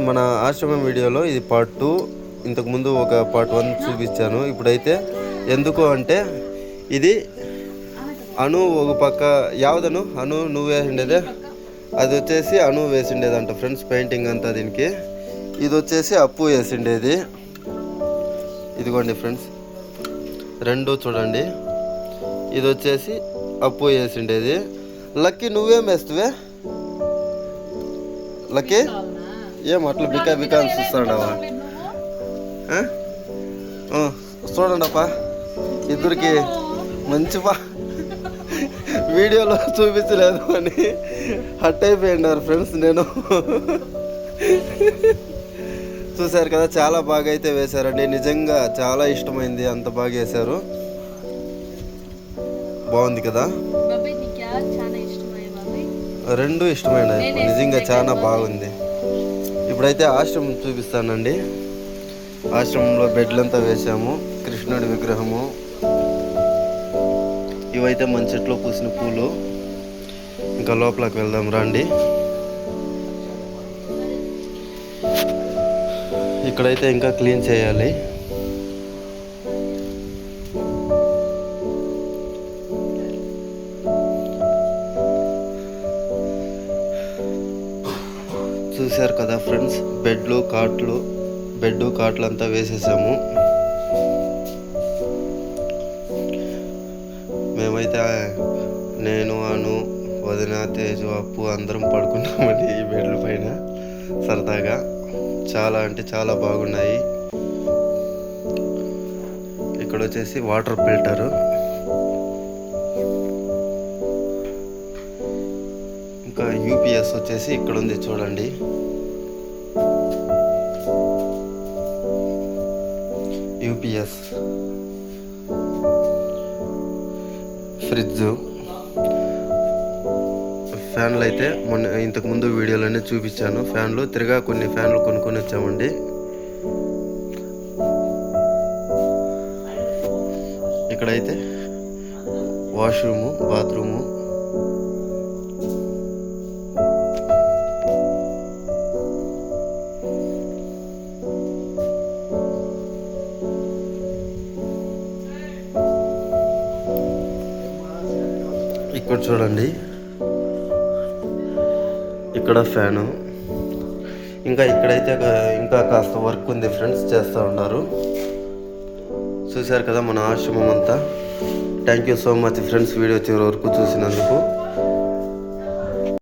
మన ఆశ్రమం వీడియోలో ఇది పార్ట్ 2. ఇంతకుముందు ఒక పార్ట్ 1 చూపించాను. ఇప్పుడైతే ఎందుకు అంటే ఇది అను ఒక పక్క యావదను అను నువ్వు వేసిండేదే, అది వచ్చేసి అను వేసిండేదంట ఫ్రెండ్స్ పెయింటింగ్ అంతా దీనికి. ఇది వచ్చేసి అప్పు వేసిండేది. ఇదిగోండి ఫ్రెండ్స్ రెండు చూడండి. ఇది వచ్చేసి అప్పు వేసిండేది. లక్కీ నువ్వేం వేస్తువే? లక్కీ ఏం అట్లా బికా అని చూస్తాడవా? చూడండి అప్ప ఇద్దరికి మంచిపా వీడియోలో చూపించలేదు అని హట్ అయిపోయినారు ఫ్రెండ్స్. నేను చూశారు కదా, చాలా బాగా అయితే వేశారండి. నిజంగా చాలా ఇష్టమైంది, అంత బాగా వేశారు. బాగుంది కదా, రెండు ఇష్టమైన నిజంగా చాలా బాగుంది. ఇప్పుడైతే ఆశ్రమం చూపిస్తానండి. ఆశ్రమంలో బెడ్లంతా వేసాము, కృష్ణుడి విగ్రహము, ఇవైతే మన చెట్లో పూసిన పూలు. ఇంకా లోపలికి వెళ్దాం రండి. ఇక్కడైతే ఇంకా క్లీన్ చేయాలి. చూశారు కదా ఫ్రెండ్స్, బెడ్ కాట్లు అంతా వేసేసాము. మేమైతే నేను అను వదిన తేజు అప్పు అందరం పడుకున్నామండి ఈ బెడ్ల పైన సరదాగా. చాలా అంటే చాలా బాగున్నాయి. ఇక్కడ వచ్చేసి వాటర్ ఫిల్టరు, ఇంకా యూపీఎస్ వచ్చేసి ఇక్కడ ఉంది చూడండి. యూపీఎస్, ఫ్రిడ్జ్, ఫ్యాన్లు అయితే ఇంతకుముందు వీడియోలోనే చూపించాను. ఫ్యాన్లు కొన్ని ఫ్యాన్లు కొనుక్కొని వచ్చామండి. ఇక్కడైతే వాష్రూము, బాత్రూము, ఇక్కడ చూడండి, ఇక్కడ ఫ్యాను. ఇంకా ఇక్కడైతే ఇంకా కాస్త వర్క్ ఉంది ఫ్రెండ్స్, చేస్తూ ఉన్నారు. చూశారు కదా మన ఆశ్రమం అంతా. Thank you so much friends video చివరి వరకు చూసినందుకు.